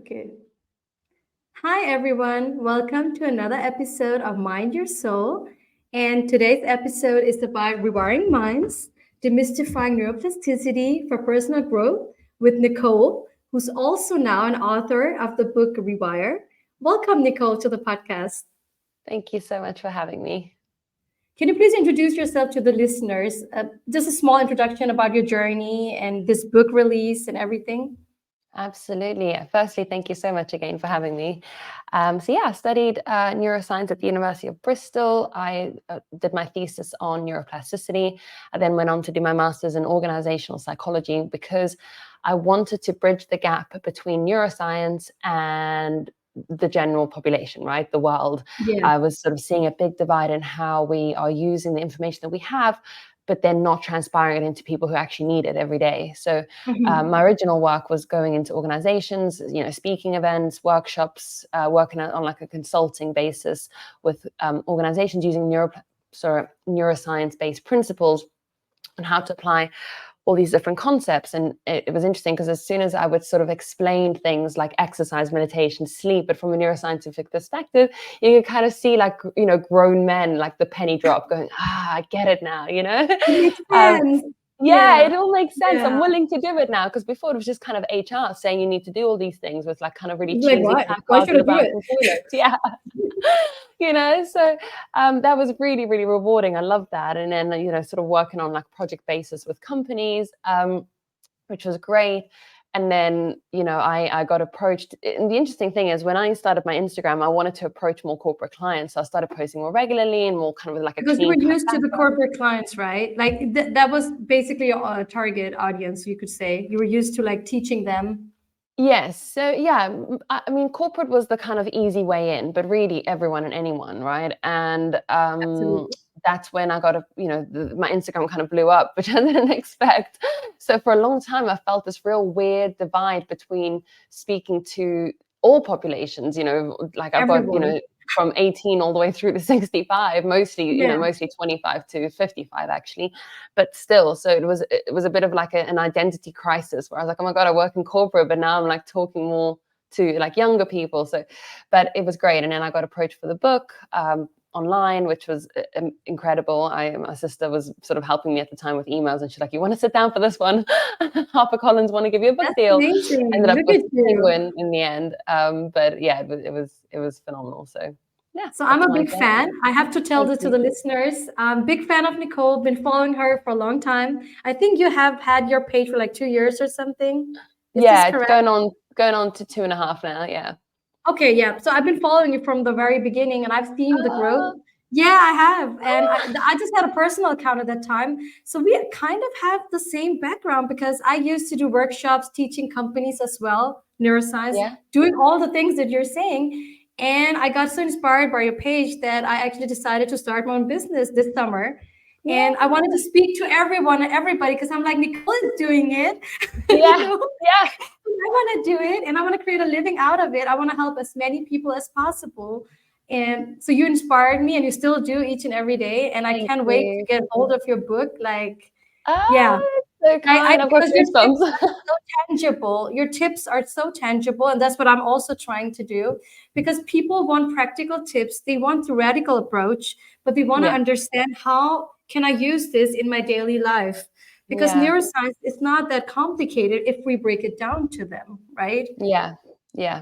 Okay. Hi, everyone. Welcome to another episode of Mind Your Soul. And today's episode is about rewiring minds, demystifying neuroplasticity for personal growth with Nicole, who's also now an author of the book Rewire. Welcome, Nicole, to the podcast. Thank you so much for having me. Can you please introduce yourself to the listeners? Just a small introduction about your journey and this book release and everything. Absolutely. Firstly, thank you so much again for having me. I studied neuroscience at the University of Bristol. I did my thesis on neuroplasticity. I then went on to do my master's in organizational psychology because I wanted to bridge the gap between neuroscience and the general population, right? The world. Yeah. I was sort of seeing a big divide in how we are using the information that we have, but then not transpiring it into people who actually need it every day. So Mhm. my original work was going into organizations, speaking events, workshops, working on like a consulting basis with organizations using neuroscience-based principles and how to apply all these different concepts. And it was interesting because as soon as I would sort of explain things like exercise, meditation, sleep, but from a neuroscientific perspective, you could kind of see like, grown men, like the penny drop going, I get it now, It makes um, sense. yeah, Yeah. it all makes sense. I'm Yeah. willing to do it now because before it was just kind of HR saying you need to do all these things with like kind of really Like, cheesy why? Why placards should in I the do it? bathroom toilets. Yeah. So that was really, really rewarding. I love that. And then, sort of working on like project basis with companies, which was great. And then, I got approached. And the interesting thing is when I started my Instagram, I wanted to approach more corporate clients. So I started posting more regularly and more kind of with like a Because you clean were cut used to the background. corporate clients, right? Like that was basically your target audience, you could say. You were used to like teaching them. Yes. So yeah, I mean, corporate was the kind of easy way in, but really everyone and anyone, right? And Absolutely. that's when I got my Instagram kind of blew up, which I didn't expect. So for a long time, I felt this real weird divide between speaking to all populations. Like I've got Everyone. from 18 all the way through to 65, mostly Yeah. mostly 25 to 55 actually, but still. So it was a bit of like an identity crisis where I was like, oh my God, I work in corporate, but now I'm like talking more to like younger people. So, but it was great. And then I got approached for the book online, which was incredible. My sister was sort of helping me at the time with emails, and she's like, "You want to sit down for this one? HarperCollins want to give you a book That's deal." amazing. Ended up Look with at you. Penguin in the end, but yeah, it was phenomenal. So yeah, So I'm that's a my big journey. fan. I have to tell Thank this to you. the listeners. I'm big fan of Nicole. Been following her for a long time. I think you have had your page for like 2 years or something. Is this Yeah, it's correct? going on to 2.5 now. Yeah. Okay, yeah. So I've been following you from the very beginning and I've seen the growth. Ah, Yeah, I have. And I, ah. I just had a personal account at that time. So we kind of have the same background because I used to do workshops teaching companies as well, neuroscience, Yeah. doing all the things that you're saying. And I got so inspired by your page that I actually decided to start my own business this summer. And I wanted to Yeah. speak to everyone and everybody because I'm like, Nicole is doing it. you Yeah. know, Yeah. I want to do it and I want to create a living out of it. I want to help as many people as possible. And so you inspired me and you still do each and every day. And I Thank can't wait to you. get hold of your book. Like, yeah, Ah, so kind. I've got because your tips goosebumps. are so tangible. Your tips are so tangible. And that's what I'm also trying to do because people want practical tips. They want the radical approach, but they want to Yeah. understand how can I use this in my daily life? Because Yeah. neuroscience is not that complicated if we break it down to them, right? Yeah. Yeah.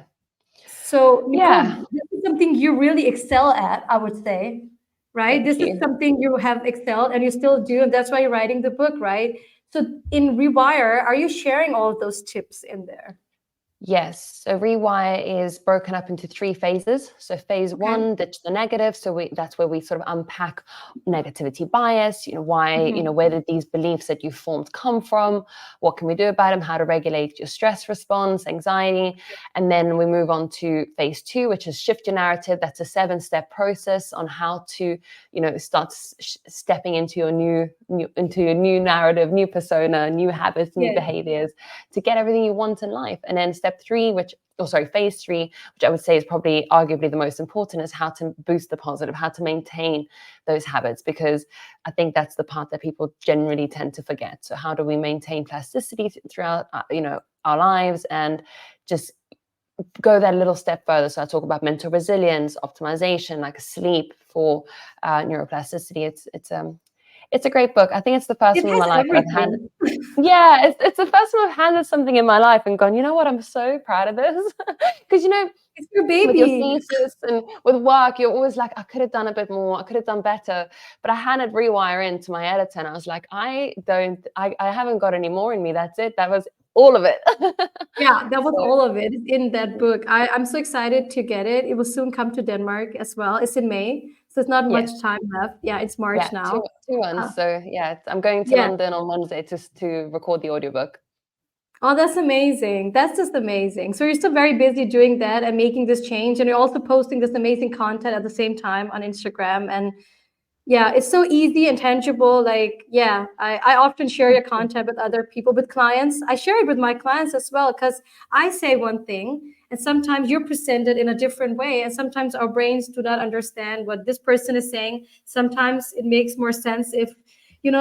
So, Nicole, Yeah. this is something you really excel at, I would say, right? Thank This is you. something you have excelled and you still do, and that's why you're writing the book, right? So, in Rewire, are you sharing all of those tips in there? Yes. So Rewire is broken up into 3 phases. So phase Okay. one, ditch the negative. So that's where we sort of unpack negativity bias, why, Mhm. where did these beliefs that you formed come from? What can we do about them? How to regulate your stress response, anxiety. And then we move on to phase two, which is shift your narrative. That's a 7-step process on how to, start stepping into into your new narrative, new persona, new habits, new Yeah. behaviors to get everything you want in life. And then phase three, which I would say is probably arguably the most important, is how to boost the positive, how to maintain those habits, because I think that's the part that people generally tend to forget. So how do we maintain plasticity throughout, our lives and just go that little step further. So I talk about mental resilience, optimization, like sleep for neuroplasticity. It's a great book. I think it's the first It one in has my life that I've handed. everything. Yeah, it's the first time I've handed something in my life and gone, you know what, I'm so proud of this. Because, you know, It's your with your baby. thesis and with work, you're always like, I could have done a bit more, I could have done better. But I handed Rewire in to my editor and I was like, I haven't got any more in me. That's it. That was all of it. Yeah, that was So, all of it in that book. I'm so excited to get it. It will soon come to Denmark as well. It's in May, so it's not much yes, time left. Yeah, it's March yeah, now. two months. Uh, So yeah, I'm going to yeah. London on Wednesday to record the audiobook. Oh, that's amazing. That's just amazing. So you're still very busy doing that and making this change, and you're also posting this amazing content at the same time on Instagram. And yeah, it's so easy and tangible. Like, yeah, I often share your content with other people, with clients. I share it with my clients as well, because I say one thing and sometimes you're presented in a different way. And sometimes our brains do not understand what this person is saying. Sometimes it makes more sense if,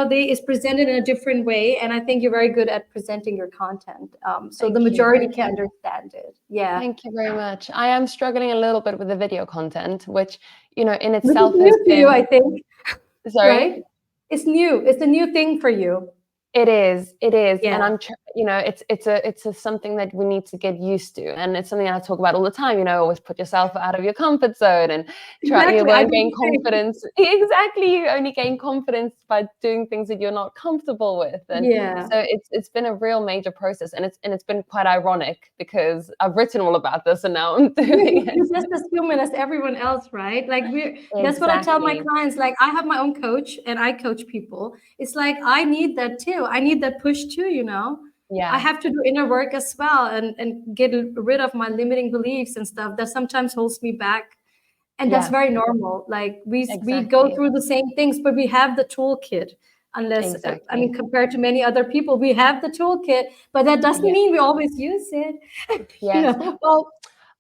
they is presented in a different way. And I think you're very good at presenting your content. So the Thank you. majority can understand it. Yeah. Thank you very much. I am struggling a little bit with the video content, which, in Which is itself has new to you, been, I think, sorry? right? It's new. It's a new thing for you. It is, and Yeah. it's something that we need to get used to, and it's something I talk about all the time. Always put yourself out of your comfort zone and try. You Exactly. I won't do gain the same. confidence. Exactly, you only gain confidence by doing things that you're not comfortable with, and Yeah. so it's been a real major process, and it's been quite ironic because I've written all about this, and now I'm doing it. You're just as human as everyone else, right? Like that's what I tell my Exactly. clients. Like I have my own coach and I coach people. It's like I need that too. I need that push too. I Yeah. have to do inner work as well and get rid of my limiting beliefs and stuff that sometimes holds me back. And that's Yeah. very normal. Like we go Exactly. through the same things, but we have the toolkit. Unless I mean, Exactly. compared to many other people, we have the toolkit, but that doesn't Yeah. mean we always use it. you Yes. know. Well,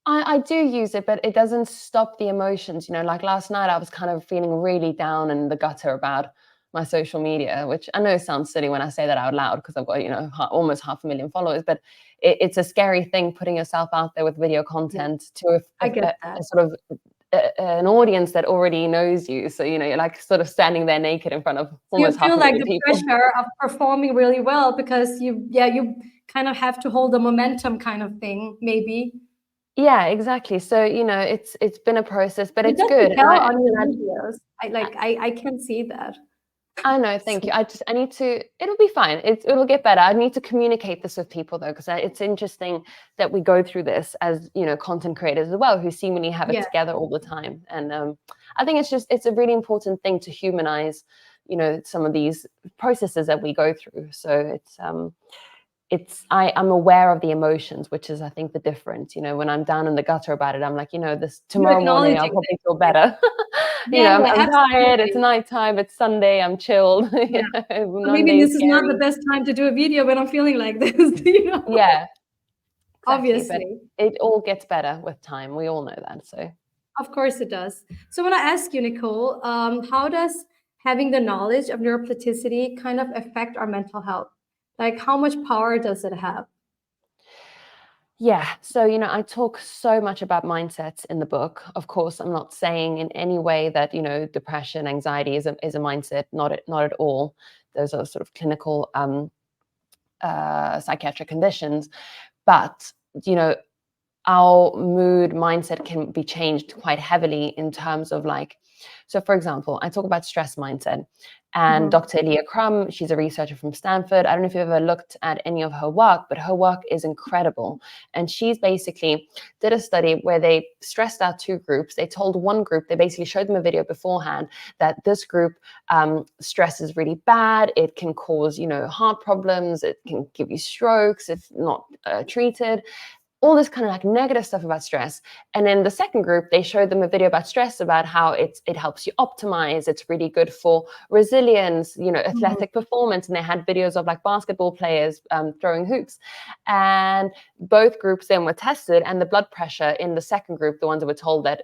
I do use it, but it doesn't stop the emotions. Like last night, I was kind of feeling really down in the gutter about my social media, which I know sounds silly when I say that out loud because I've got, almost 500,000 followers, but it's a scary thing putting yourself out there with video Yeah, content to I get that. a sort of an audience that already knows you. So, you're like sort of standing there naked in front of So you almost half feel a like million the people. pressure of performing really well because you kind of have to hold the momentum kind of thing, maybe. Yeah, exactly. So, it's been a process, but It it's doesn't good. And tell I, on your and videos. I can see that. I know, thank So, you. I need to, it'll be fine. It'll get better. I need to communicate this with people though, because it's interesting that we go through this as, content creators as well, who seemingly have it yeah, together all the time. And I think it's a really important thing to humanize, some of these processes that we go through. So I'm aware of the emotions, which is, I think, the difference. When I'm down in the gutter about it, I'm like, this you're tomorrow morning, I'll acknowledging probably feel that. better. Yeah, yeah, I'm tired. It's absolutely. nighttime. It's Sunday. I'm chilled. Yeah. So maybe Monday is this is not the scary. best time to do a video when I'm feeling like this. Yeah, exactly. But Obviously. it all gets better with time. We all know that. So Of course it does. So when I ask you, Nicole, how does having the knowledge of neuroplasticity kind of affect our mental health? Like how much power does it have? yeah. So, I talk so much about mindsets in the book. Of course, I'm not saying in any way that, depression, anxiety is a mindset. Not at all. Those are sort of clinical psychiatric conditions. But, you know, our mood mindset can be changed quite heavily in terms of so for example, I talk about stress mindset, and Mhm. Dr. Leah Crum, she's a researcher from Stanford. I don't know if you've ever looked at any of her work, but her work is incredible. And she's basically did a study where they stressed out two groups. They told one group, they basically showed them a video beforehand that this group stress is really bad. It can cause, heart problems. It can give you strokes if not treated, all this kind of negative stuff about stress. And then the second group, they showed them a video about stress, about how it helps you optimize. It's really good for resilience, Mhm. athletic performance. And they had videos of basketball players throwing hoops. And both groups then were tested, and the blood pressure in the second group, the ones that were told that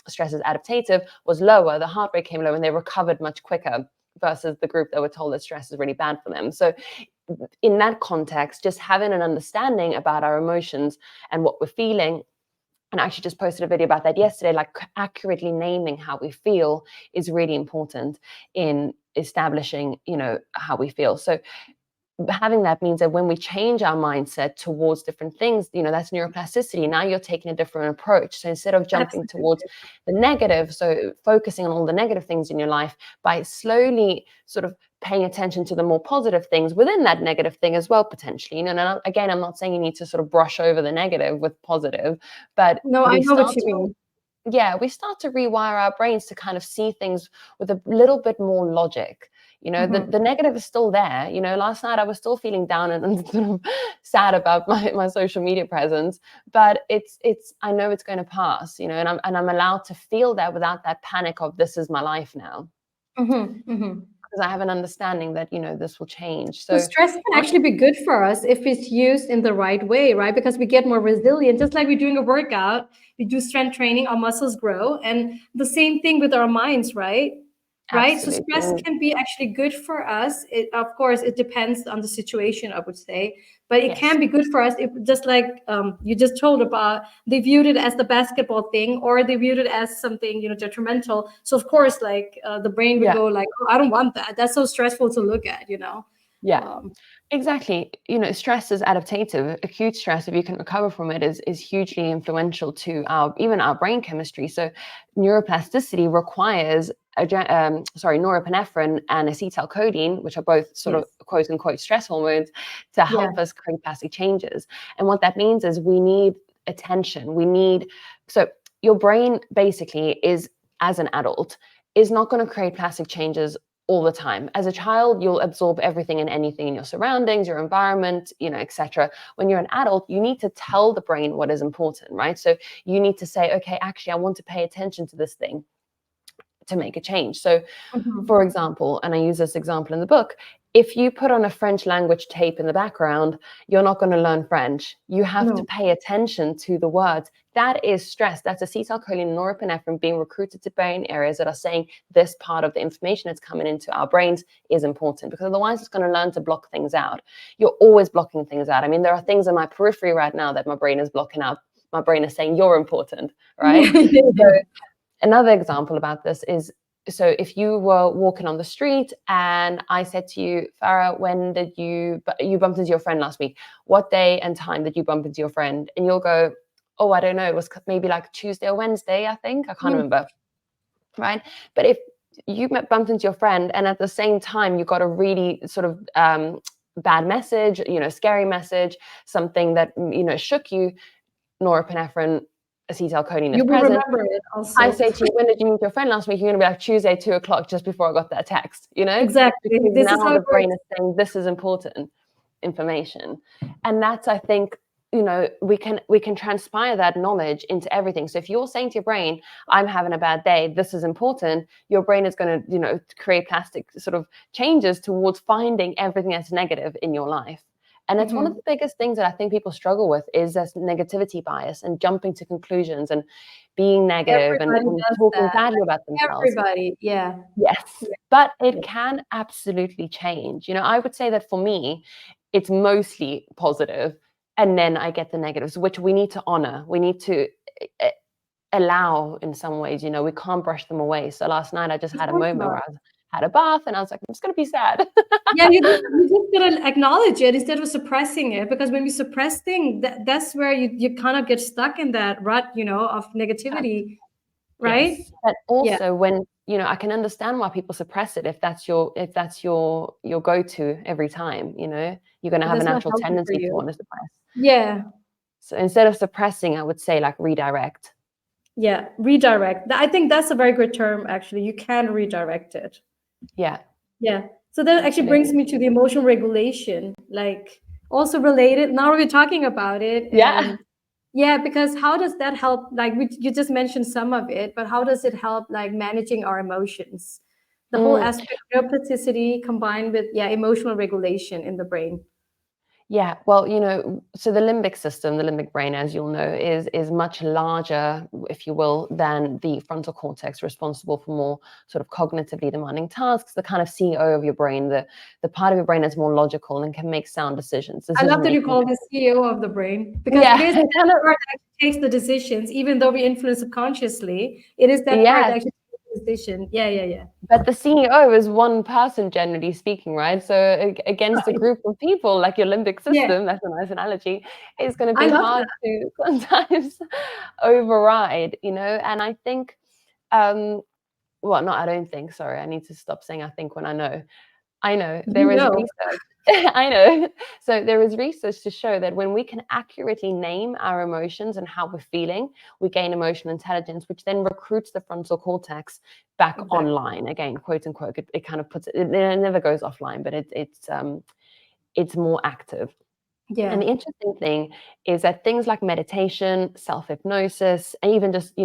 stress is adaptative, was lower. The heart rate came low, and they recovered much quicker versus the group that were told that stress is really bad for them. So in that context, just having an understanding about our emotions and what we're feeling and I actually just posted a video about that yesterday, like accurately naming how we feel is really important in establishing, how we feel. So having that means that when we change our mindset towards different things, that's neuroplasticity. Now you're taking a different approach. So instead of jumping Absolutely. towards the negative, so focusing on all the negative things in your life, by slowly sort of paying attention to the more positive things within that negative thing as well, potentially. And again, I'm not saying you need to sort of brush over the negative with positive, but No, I know what you mean. we start to rewire our brains to kind of see things with a little bit more logic. The negative is still there. Last night I was still feeling down and sort of sad about my social media presence, but it's I know it's going to pass, and I'm allowed to feel that without that panic of this is my life now. Because I have an understanding that this will change. So So stress can actually be good for us if it's used in the right way, right? Because we get more resilient. Just like we're doing a workout, we do strength training, our muscles grow, and the same thing with our minds, right? Right. So stress absolutely. can be actually good for us. Of course, it depends on the situation, I would say, but it Yes. can be good for us if, just like you just told about, they viewed it as the basketball thing, or they viewed it as something detrimental. So of course, like the brain would Yeah. go like, oh, I don't want that. That's so stressful to look at. Yeah. Um, Exactly. Stress is adaptative. Acute stress, if you can recover from it, is hugely influential to even our brain chemistry. So neuroplasticity requires norepinephrine and acetylcholine, which are both sort of yes. quote unquote stress hormones, to Yeah. help us create plastic changes. And what that means is we need attention. So your brain basically is, as an adult, is not going to create plastic changes all the time. As a child, you'll absorb everything and anything in your surroundings, your environment, etc. When you're an adult, you need to tell the brain what is important, right? So you need to say, okay, actually, I want to pay attention to this thing to make a change. So for example, and I use this example in the book, if you put on a French language tape in the background, you're not going to learn French. You have to No. pay attention to the words. That is stress. That's acetylcholine and norepinephrine being recruited to brain areas that are saying this part of the information that's coming into our brains is important, because otherwise it's going to learn to block things out. You're always blocking things out. I mean, there are things in my periphery right now that my brain is blocking out. My brain is saying you're important, right? So another example about this is, so if you were walking on the street and I said to you, Farah, when did you bumped into your friend last week? What day and time did you bump into your friend? And you'll go, oh, I don't know. It was maybe like Tuesday or Wednesday, I think. I can't remember. Right. But if you bumped into your friend and at the same time you got a really sort of bad message, scary message, something that, shook you, norepinephrine, acetylcholine is You will present. remember it I also. say to you, when did you meet your friend last week? You're going to be like Tuesday, 2:00, just before I got that text, Exactly. because This is now how the it brain works. is saying this is important information. And that's, I think, we can transpire that knowledge into everything. So if you're saying to your brain, I'm having a bad day, this is important, your brain is going to, create plastic sort of changes towards finding everything that's negative in your life. And it's one of the biggest things that I think people struggle with is this negativity bias and jumping to conclusions and being negative and Everybody does talking that. badly about themselves. Everybody. Yeah. Yes, but it can absolutely change. I would say that for me, it's mostly positive, and then I get the negatives, which we need to honor. We need to allow in some ways. We can't brush them away. So last night I just Of had a course moment not. where I had a bath and I was like, I'm just going to be sad. Yeah, you just gotta acknowledge it instead of suppressing it. Because when we suppress things, that's where you kind of get stuck in that rut, of negativity, right? Yes, but Yeah. also when I can understand why people suppress it if that's your go-to every time. You're going to But have a that's not natural healthy for tendency to you. want to suppress. Yeah. So instead of suppressing, I would say like redirect. Yeah. Redirect. I think that's a very good term, actually. You can redirect it. Yeah, Yeah. So that actually brings absolutely. me to the emotional regulation, like also related. Now we're talking about it. Yeah. And yeah, because how does that help? Like you just mentioned some of it, but how does it help like managing our emotions? The whole Mm. aspect of neuroplasticity combined with, yeah, emotional regulation in the brain. Yeah, well, so the limbic system, the limbic brain, as you'll know, is much larger, if you will, than the frontal cortex, responsible for more sort of cognitively demanding tasks, the kind of CEO of your brain, the part of your brain that's more logical and can make sound decisions, I love decision that you making. call this CEO of the brain because it Yeah, is that kind of. part that actually takes the decisions, even though we influence subconsciously. It is that part that Yes, actually takes the decision. Yeah, yeah, yeah. but the CEO is one person, generally speaking, right? So against a Right. group of people, like your limbic Yeah, system, that's a nice analogy, is going to I be love hard that. to sometimes override. And I think, well, no, I don't think, sorry, I need to stop saying I think when I know You there is know. research. I know. So there is research to show that when we can accurately name our emotions and how we're feeling, we gain emotional intelligence, which then recruits the frontal cortex back Exactly. online again, quote unquote. It kind of puts it never goes offline, but it's more active. And Yeah. the interesting thing is that things like meditation, self-hypnosis, and even just,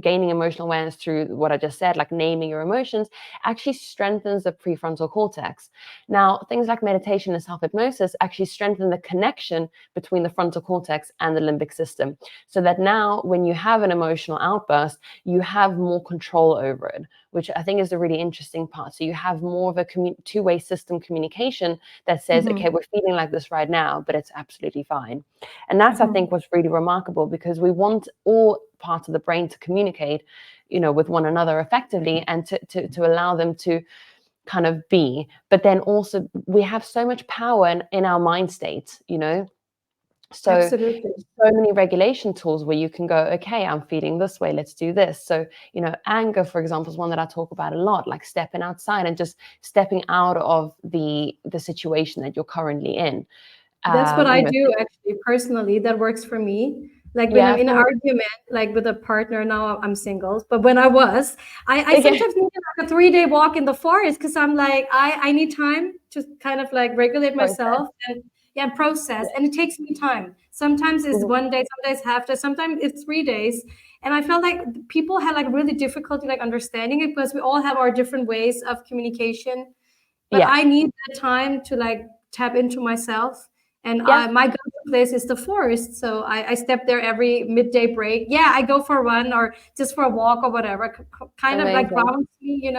gaining emotional awareness through what I just said, like naming your emotions, actually strengthens the prefrontal cortex. Now, things like meditation and self-hypnosis actually strengthen the connection between the frontal cortex and the limbic system. So that now when you have an emotional outburst, you have more control over it, which I think is a really interesting part. So you have more of a two-way system communication that says, Hmm. okay, we're feeling like this right now, but it's absolutely fine. And that's, I Hmm. think, what's really remarkable, because we want all parts of the brain to communicate, with one another effectively, and to allow them to kind of be. But then also we have so much power in our mind state. So Absolutely. so many regulation tools where you can go, okay, I'm feeling this way, let's do this. So, anger, for example, is one that I talk about a lot, like stepping outside and just stepping out of the situation that you're currently in. That's what Um, I you know, do actually personally. That works for me. Like when I'm yeah, in an for argument, like with a partner, now I'm single, but when I was, I okay, sometimes need like a 3-day walk in the forest because I'm like, I need time to kind of like regulate process. myself and yeah, process. Yeah. And it takes me time. Sometimes it's Mhm. 1 day, some days half day, sometimes it's 3 days. And I felt like people had like really difficulty like understanding it because we all have our different ways of communication. But Yeah, I need that time to like tap into myself. And yeah, my go-to place is the forest. So I step there every midday break. Yeah, I go for a run or just for a walk or whatever. Kind of like amazing. grounds me,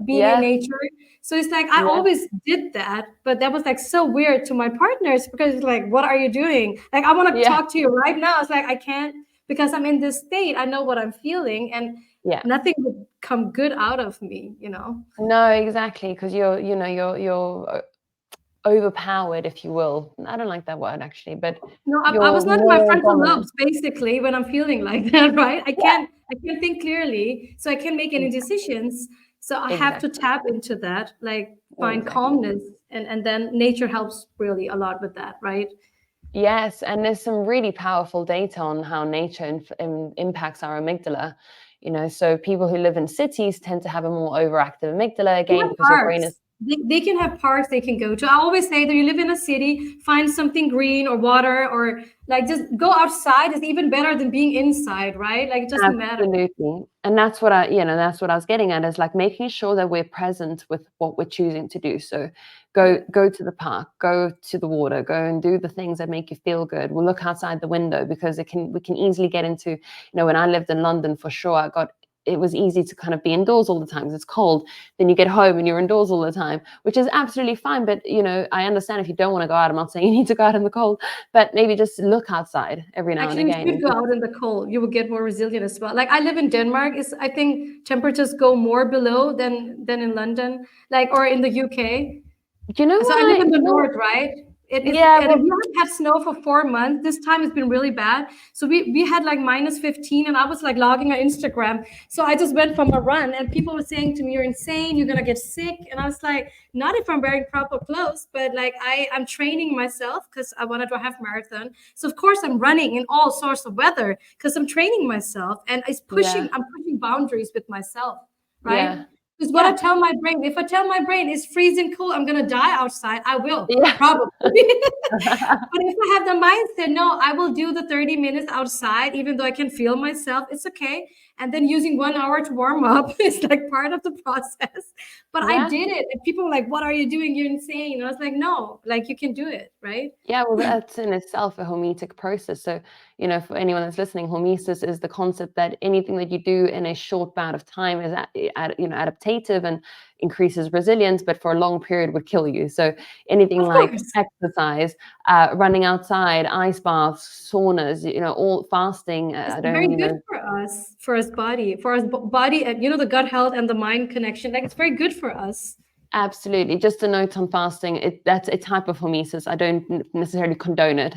being in Yeah, nature. So it's like I yeah, always did that, but that was like so weird to my partners because it's like, what are you doing? Like I want to yeah, talk to you right now. It's like I can't because I'm in this state. I know what I'm feeling, and yeah. nothing would come good out of me. No, exactly, because you're overpowered, if you will. I don't like that word actually, but No, I you're was not in my more frontal dominant. lobes basically when I'm feeling like that, right? I Yeah, can't I can't think clearly, so I can't make any decisions. So I have to exactly, tap into that, like find exactly. calmness, and then nature helps really a lot with that, right? Yes, and there's some really powerful data on how nature impacts our amygdala. So people who live in cities tend to have a more overactive amygdala They again have because your brain parks. is They can have parks they can go to. I always say that you live in a city, find something green or water or like just go outside is even better than being inside, right? Like it doesn't matter. absolutely, and that's what I was getting at, is like making sure that we're present with what we're choosing to do. So Yeah. go to the park, go to the water, go and do the things that make you feel good. We'll look outside the window because we can easily get into, when I lived in London, for sure, it was easy to kind of be indoors all the time because it's cold. Then you get home and you're indoors all the time, which is absolutely fine. But I understand if you don't want to go out. I'm not saying you need to go out in the cold, but maybe just look outside every now and Actually, we again should and go just, out in the cold. You will get more resilient as well. Like I live in Denmark. Is I think temperatures go more below than in London, like or in the UK. you know So what I live I, in the you know, north, right? It is, yeah, and well, we haven't had snow for 4 months. This time it's been really bad. So we had like -15, and I was like logging on Instagram. So I just went from a run, and people were saying to me, "You're insane. You're gonna get sick." And I was like, "Not if I'm wearing proper clothes, but like I'm training myself because I wanted to have marathon. So of course I'm running in all sorts of weather because I'm training myself, and yeah, I'm pushing boundaries with myself, right?" yeah. Is what I Yeah. tell my brain. If I tell my brain it's freezing cold, I'm gonna die outside, I will, Yeah. probably. But if I have the mindset, no, I will do the 30 minutes outside, even though I can feel myself, it's okay. And then using 1 hour to warm up is like part of the process. But I Yeah. did it. And people were like, what are you doing? You're insane. And I was like, no, like you can do it, right? Yeah, well, that's in itself a hormetic process. So, for anyone that's listening, hormesis is the concept that anything that you do in a short bout of time is, adaptative and increases resilience, but for a long period would kill you. So, anything Of like course. exercise, running outside, ice baths, saunas, all fasting. It's I very don't, good for us body, for us body, and the gut health and the mind connection. Like it's very good for us. Absolutely. Just a note on fasting. That's a type of hormesis. I don't necessarily condone it,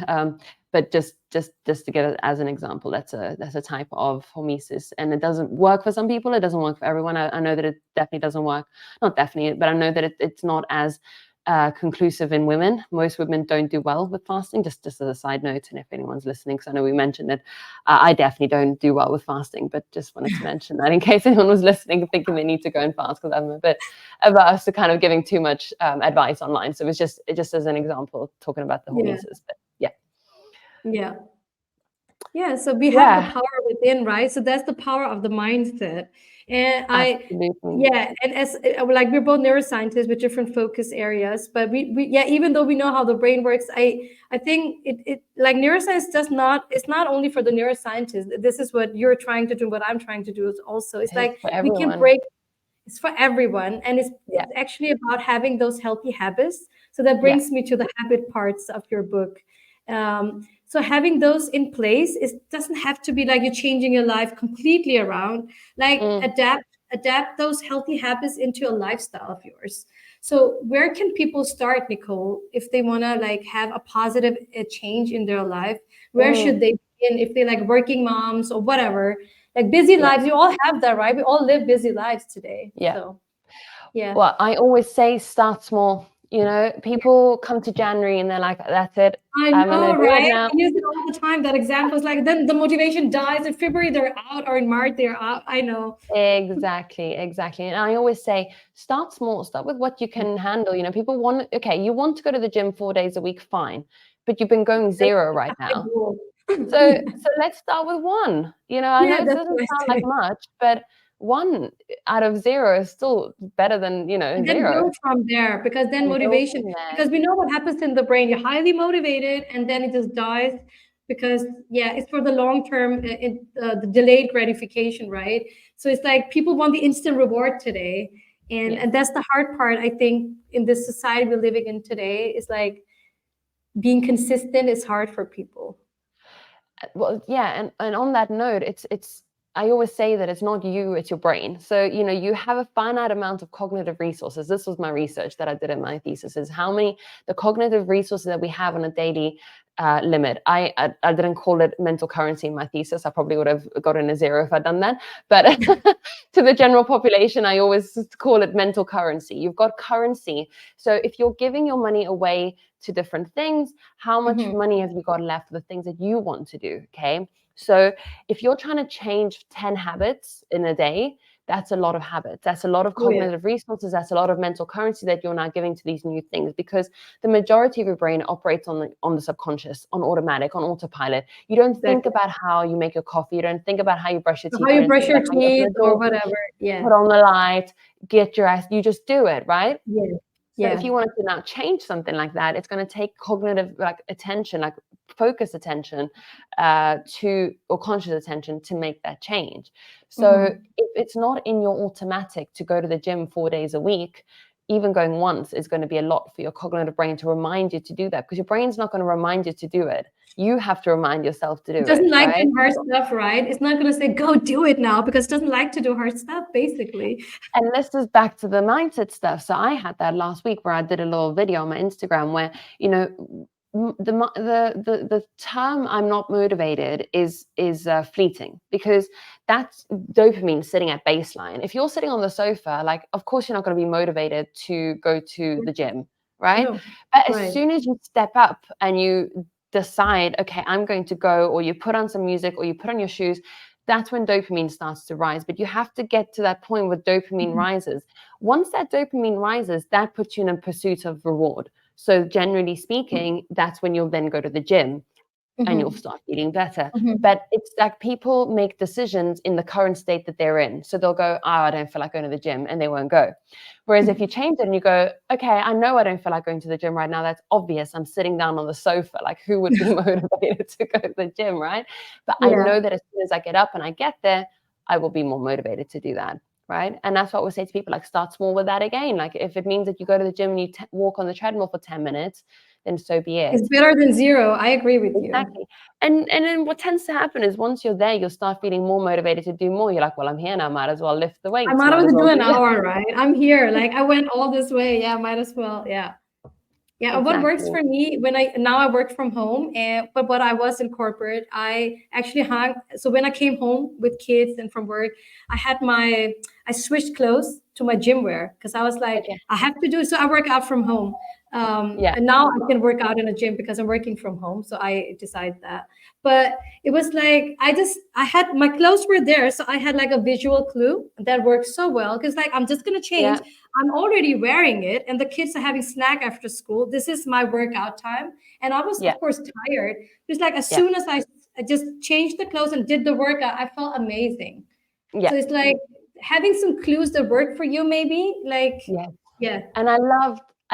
but just to get it as an example, that's a type of hormesis, and it doesn't work for some people. It doesn't work for everyone. I know that it definitely doesn't work. Not definitely, but I know that it's not as conclusive in women. Most women don't do well with fasting. Just as a side note, and if anyone's listening, because I know we mentioned it, I definitely don't do well with fasting. But just wanted to mention that in case anyone was listening thinking they need to go and fast, because I'm a bit averse to kind of giving too much advice online. So it just as an example, talking about the Yeah, hormesis. But yeah, yeah. Yeah, so we have the yeah, power within, right? So that's the power of the mindset. And absolutely, yeah, and as like we're both neuroscientists with different focus areas, but yeah, even though we know how the brain works, I think it like neuroscience does not, it's not only for the neuroscientists. This is what you're trying to do, what I'm trying to do is also. It's it's like for we can everyone. break, it's for everyone, and Yeah, it's actually about having those healthy habits. So that yeah, brings me to the habit parts of your book. So having those in place, it doesn't have to be like you're changing your life completely around. Like mm, adapt those healthy habits into a lifestyle of yours. So where can people start, Nicole, if they want to like have a positive change in their life? Where should mm, they begin if they like working moms or whatever? Like busy yeah, lives, you all have that, right? We all live busy lives today. yeah. So yeah. Well, I always say start small. People come to January and they're like, "That's it. I I'm gonna know, do it right? now." I use it all the time. That example is like then the motivation dies in February, they're out, or in March, they're out. I know. Exactly, exactly. And I always say, start small, start with what you can handle. People okay, you want to go to the gym 4 days a week, fine, but you've been going That's zero a right high now. goal. So let's start with one. I Yeah, know it that's doesn't what I sound like say. much, but one out of zero is still better than, And then zero. build from there, because then And build motivation, from there. because we know what happens in the brain. You're highly motivated and then it just dies because, yeah, it's for the long term, the delayed gratification, right? So it's like people want the instant reward today. Yes. And that's the hard part, I think, in this society we're living in today, is like being consistent is hard for people. Well, yeah, and on that note, it's I always say that it's not you, it's your brain. So, you have a finite amount of cognitive resources. This was my research that I did in my thesis, is how many the cognitive resources that we have on a daily limit. I didn't call it mental currency in my thesis. I probably would have gotten a zero if I'd done that. But to the general population, I always call it mental currency. You've got currency. So if you're giving your money away to different things, how much Mhm. money have you got left for the things that you want to do? Okay. So if you're trying to change 10 habits in a day, that's a lot of habits. That's a lot of Oh, yeah. cognitive resources. That's a lot of mental currency that you're now giving to these new things, because the majority of your brain operates on the subconscious, on automatic, on autopilot. You don't think Exactly. about how you make your coffee. You don't think about how you brush your So teeth. how You you don't brush think your about how you open teeth the or door, whatever. Yeah. put on the light, get your ass. You just do it, right? Yeah. So if Yeah. you wanted to now change something like that, it's going to take cognitive attention, like focus attention, or conscious attention to make that change. So Hmm. if it's not in your automatic to go to the gym 4 days a week, even going once is going to be a lot for your cognitive brain to remind you to do that, because your brain's not going to remind you to do it. You have to remind yourself to It do doesn't it, like right? doing hard stuff, right? It's not going to say, go do it now, because it doesn't like to do hard stuff, basically. And this is back to the mindset stuff. So I had that last week where I did a little video on my Instagram where, the term "I'm not motivated" is fleeting, because that's dopamine sitting at baseline. If you're sitting on the sofa, like, of course you're not going to be motivated to go to the gym, right? No. But as Right. soon as you step up and you decide, okay, I'm going to go, or you put on some music, or you put on your shoes, that's when dopamine starts to rise. But you have to get to that point where dopamine rises. Once that dopamine rises, that puts you in a pursuit of reward. So generally speaking, that's when you'll then go to the gym and you'll start feeling better. But it's like people make decisions in the current state that they're in. So they'll go, oh, I don't feel like going to the gym, and they won't go. Whereas if you change it and you go, okay, I know I don't feel like going to the gym right now. That's obvious. I'm sitting down on the sofa. Like, who would be motivated to go to the gym, right? But I know that as soon as I get up and I get there, I will be more motivated to do that. Right. And that's what we say to people, like, start small with that again. Like, if it means that you go to the gym and you walk on the treadmill for 10 minutes, then so be it. It's better than zero. I agree with you. Exactly. And then what tends to happen is once you're there, you'll start feeling more motivated to do more. You're like, well, I'm here now, might as well lift the I weights, might as might as well well do an do that. hour, right? I'm here. Like, I went all this way. Yeah, might as well. Yeah. Yeah, what works Exactly. for me when I work from home, but when I was in corporate, I actually hung. So when I came home with kids and from work, I switched clothes to my gym wear because I was like, Okay. I have to do. So I work out from home, Yeah. and now I can work out in a gym because I'm working from home. So I decided that. But it was like I had my clothes were there, so I had like a visual clue that worked so well because like I'm just gonna change. Yeah. I'm already wearing it, and the kids are having snack after school. This is my workout time, and I was, Yeah. of course, tired. It's like as Yeah. soon as I just changed the clothes and did the workout, I felt amazing. Yeah. So it's like having some clues that work for you, maybe. Like, Yeah. yeah, And I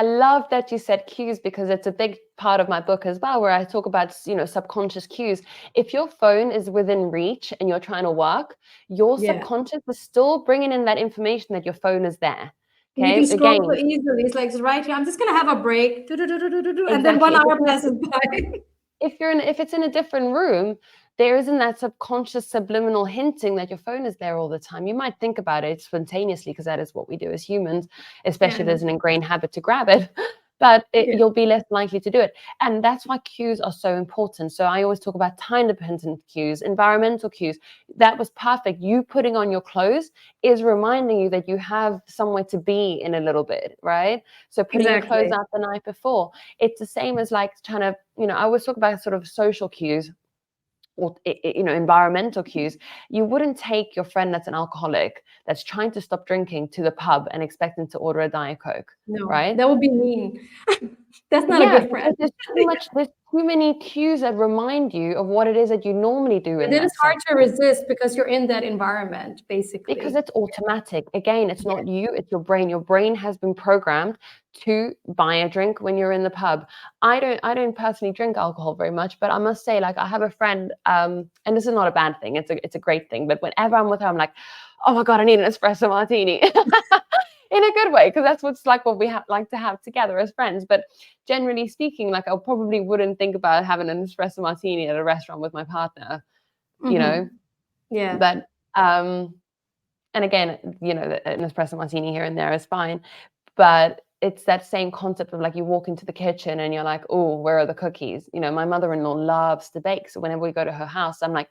love that you said cues, because it's a big part of my book as well, where I talk about, subconscious cues. If your phone is within reach and you're trying to work, your yeah. subconscious is still bringing in that information that your phone is there. And you Okay. can scroll so Again, easily. It's like it's right here. I'm just gonna have a break, and then exactly. 1 hour passes by. If it's in a different room, there isn't that subconscious subliminal hinting that your phone is there all the time. You might think about it spontaneously, because that is what we do as humans, especially if Yeah, there's an ingrained habit to grab it. But yeah, you'll be less likely to do it. And that's why cues are so important. So I always talk about time dependent cues, environmental cues. That was perfect. You putting on your clothes is reminding you that you have somewhere to be in a little bit, right? So putting your clothes exactly. out the night before, it's the same as like trying to, I always talk about sort of social cues, or environmental cues. You wouldn't take your friend that's an alcoholic, that's trying to stop drinking, to the pub and expect them to order a Diet Coke, No, right? that would be mean. That's not a Yeah, good because friend. there's too many cues that remind you of what it is that you normally do And in then it's that hard setting. to resist because you're in that environment, Because basically. it's automatic. Again, it's Yeah. not you, it's your brain. Your brain has been programmed to buy a drink when you're in the pub. I don't personally drink alcohol very much, but I must say, like, I have a friend, and this is not a bad thing, it's a great thing, but whenever I'm with her, I'm like, oh my God, I need an espresso martini. In a good way, because that's what's like what we like to have together as friends. But generally speaking, like, I probably wouldn't think about having an espresso martini at a restaurant with my partner, you know. Yeah. But and again, an espresso martini here and there is fine, but it's that same concept of, like, you walk into the kitchen and you're like, oh, where are the cookies? My mother-in-law loves to bake, so whenever we go to her house, I'm like,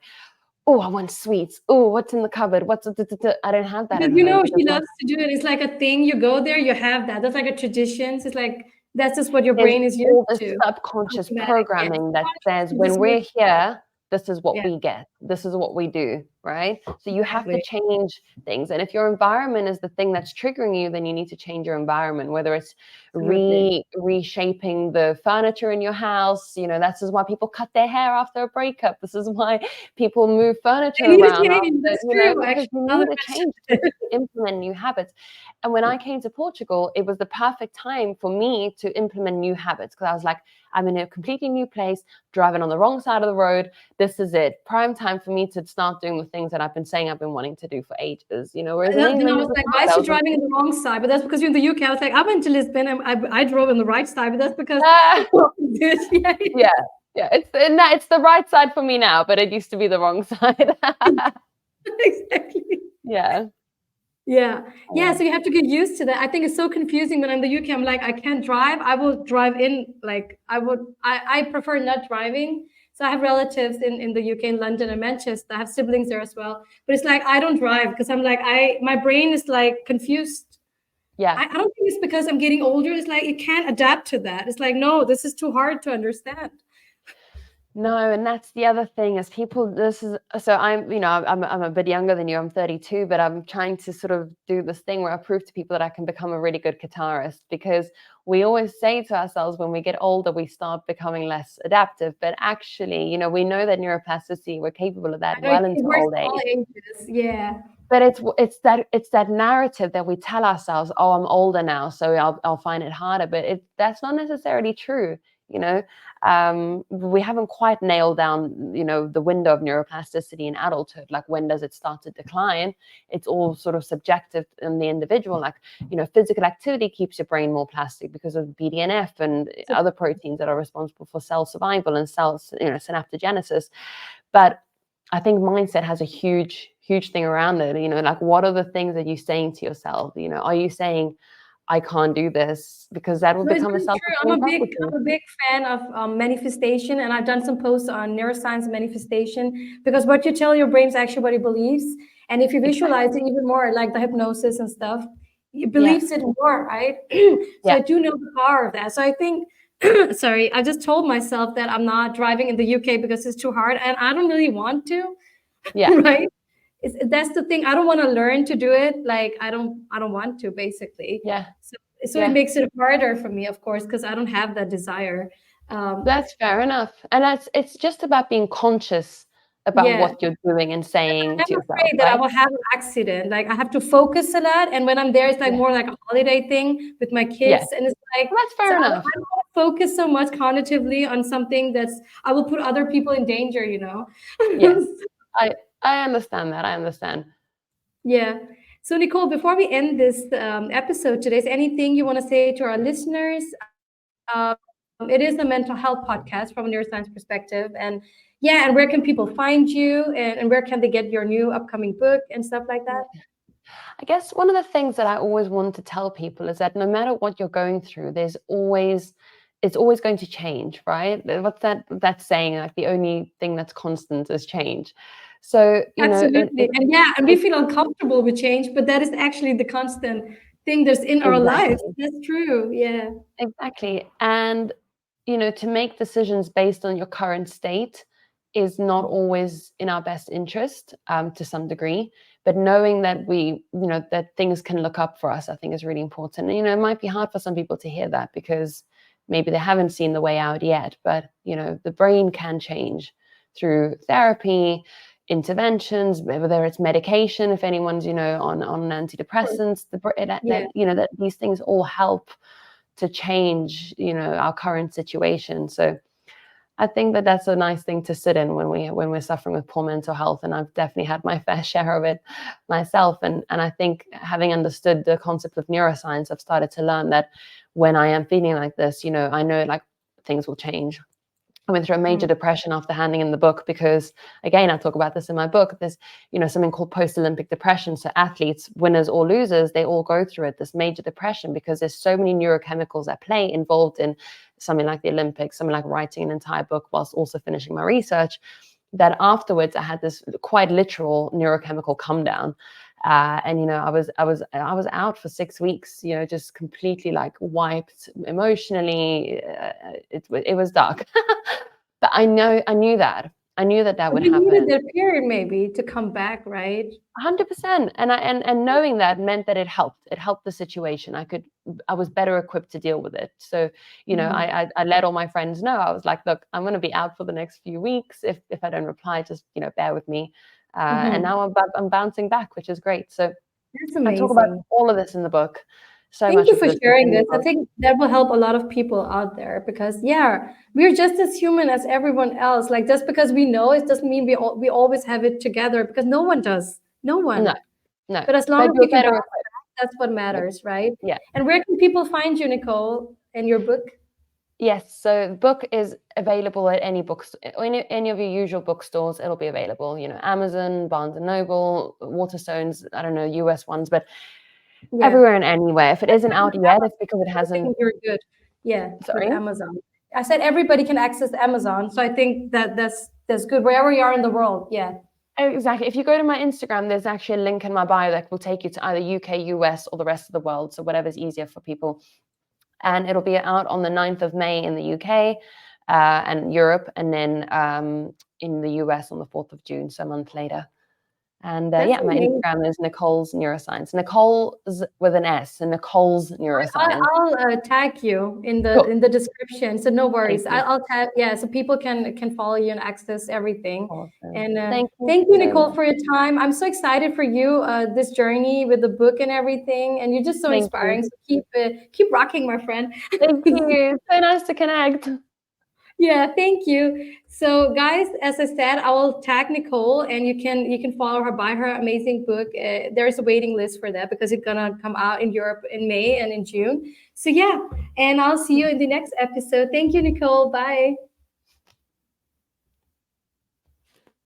oh, I want sweets. Oh, what's in the cupboard? I don't have that Because at home, because she my loves to do it. It's like a thing. You go there, you have that. That's like a tradition. So it's like that's just what your there's brain is used all this to. subconscious Automatic. Yeah. programming that says, Subconscious when just we're makes here, this is what yeah, we get. This is what we do, right? So you have to exactly. change things. And if your environment is the thing that's triggering you, then you need to change your environment, whether it's Absolutely. reshaping the furniture in your house. This is why people cut their hair after a breakup. This is why people move furniture I need to around change. after, That's true. because Actually, you now need that to change to implement new habits. And when I came to Portugal, it was the perfect time for me to implement new habits, because I was like, I'm in a completely new place, driving on the wrong side of the road. This is it. Prime time for me to start doing the things that I've been saying I've been wanting to do for ages, whereas in then I England, it was was like, why hard. is I she was like, driving in the wrong side? But that's because you're in the UK. I was like, I went to Lisbon and I drove in the right side, but that's because ah, yeah, yeah, yeah. It's the right side for me now, but it used to be the wrong side. exactly. Yeah. Yeah. Yeah. Yeah. So you have to get used to that. I think it's so confusing when I'm in the UK. I'm like, I can't drive. I will drive in. Like I prefer not driving. So I have relatives in the UK, in London and Manchester. I have siblings there as well. But it's like I don't drive because I'm like, my brain is like confused. Yeah. I don't think it's because I'm getting older. It's like it can't adapt to that. It's like, no, this is too hard to understand. No, and that's the other thing is people. This is so I'm, I'm a bit younger than you. I'm 32, but I'm trying to sort of do this thing where I prove to people that I can become a really good guitarist, because we always say to ourselves when we get older we start becoming less adaptive, but actually, we know that neuroplasticity, we're capable of that I know well it into works old all age. ages. Yeah. But it's that narrative that we tell ourselves, oh, I'm older now, so I'll find it harder. But that's not necessarily true. You know, we haven't quite nailed down, the window of neuroplasticity in adulthood. Like, when does it start to decline? It's all sort of subjective in the individual. Like, physical activity keeps your brain more plastic because of BDNF and So, other proteins that are responsible for cell survival and cells, synaptogenesis. But I think mindset has a huge, huge thing around it. Like, what are the things that you're saying to yourself? Are you saying, I can't do this? Because that will no, it's become a very true. self-fulfilling prophecy. I'm a big fan of manifestation, and I've done some posts on neuroscience manifestation, because what you tell your brain is actually what it believes, and if you visualize Exactly. it even more, like the hypnosis and stuff, it Yeah. believes it more, right? So Yeah. I do know the power of that. So I think, sorry, I just told myself that I'm not driving in the UK because it's too hard, and I don't really want to, Yeah. right? That's the thing. I don't want to learn to do it. Like I don't want to, basically. Yeah. So it Yeah. makes it harder for me, of course, because I don't have that desire. Um, That's fair enough. And it's just about being conscious about yeah, what you're doing and saying I'm to yourself, afraid that I right? will have an accident. Like I have to focus a lot, and when I'm there, it's like Yeah. more like a holiday thing with my Yeah. kids, and it's like Well, that's so fair enough. I don't want to focus so much cognitively on something that's I will put other people in danger. Yes. I I understand that. I understand. Yeah. So, Nicole, before we end this episode today, is anything you want to say to our listeners? It is a mental health podcast from a neuroscience perspective. And yeah, and where can people find you? And where can they get your new upcoming book and stuff like that? I guess one of the things that I always want to tell people is that no matter what you're going through, it's always going to change, right? What's that saying? Like, the only thing that's constant is change. So, Absolutely. And yeah, and we feel uncomfortable with change, but that is actually the constant thing that's in our lives. exactly. That's true. Yeah. Exactly. And, to make decisions based on your current state is not always in our best interest, to some degree. But knowing that that things can look up for us, I think, is really important. And, it might be hard for some people to hear that because maybe they haven't seen the way out yet. But, the brain can change through therapy, interventions, whether it's medication, if anyone's, on Of course. antidepressants, Yeah. that these things all help to change, our current situation. So I think that that's a nice thing to sit in when we're suffering with poor mental health, and I've definitely had my fair share of it myself. And I think, having understood the concept of neuroscience, I've started to learn that when I am feeling like this, I know, like, things will change. I went through a major Mm. depression after handing in the book because, again, I talk about this in my book. There's, something called post-Olympic depression. So athletes, winners or losers, they all go through it, this major depression, because there's so many neurochemicals at play involved in something like the Olympics, something like writing an entire book whilst also finishing my research, that afterwards I had this quite literal neurochemical come down. And I was out for 6 weeks, just completely, like, wiped emotionally. It was dark, but I knew that But would you needed happen. that period maybe to come back, right? 100%. And knowing that meant that it helped. It helped the situation. I was better equipped to deal with it. So, Mhm. I let all my friends know. I was like, look, I'm going to be out for the next few weeks. If I don't reply, just, bear with me. And Mhm. now I'm bouncing back, which is great. So That's I talk about amazing. all of this in the book. So Thank much you of for this is sharing in the this. I book. think that will help a lot of people out there because, yeah, we're just as human as everyone else. Like, just because we know it doesn't mean we always have it together because no one does. No No, one. no. But as long But as you're we can better bounce equipped. back, that's what matters, right? Yeah. And where can people find you, Nicole, and your book? Yes, so the book is available at any books, any of your usual bookstores. It'll be available, Amazon, Barnes and Noble, Waterstones. I don't know, US ones, but Yeah. everywhere and anywhere. If it That's isn't good out with yet, it's because it Amazon. I hasn't. think you're good. Yeah, with Sorry. Amazon. I said everybody can access Amazon, so I think that's good wherever you are in the world. Yeah. Exactly. If you go to my Instagram, there's actually a link in my bio that will take you to either UK, US, or the rest of the world. So whatever's easier for people. And it'll be out on the 9th of May in the UK. and Europe, and then in the US on the 4th of June, so a month later. And That's yeah, my amazing. Instagram is Nicole's Neuroscience. Nicole's with an S, and Nicole's Neuroscience. I'll tag you in Cool. the description, so no Thank worries. you. I'll tag, yeah, so people can follow you and access everything. Awesome. And Thank you thank you, so Nicole, much. for your time. I'm so excited for you, this journey with the book and everything. And you're just so Thank you. inspiring. So keep rocking, my friend. Thank you. So nice to connect. Yeah, thank you. So, guys, as I said, I will tag Nicole, and you can follow her, buy her amazing book. There's a waiting list for that because it's gonna come out in Europe in May and in June. So yeah, and I'll see you in the next episode. Thank you, Nicole. Bye.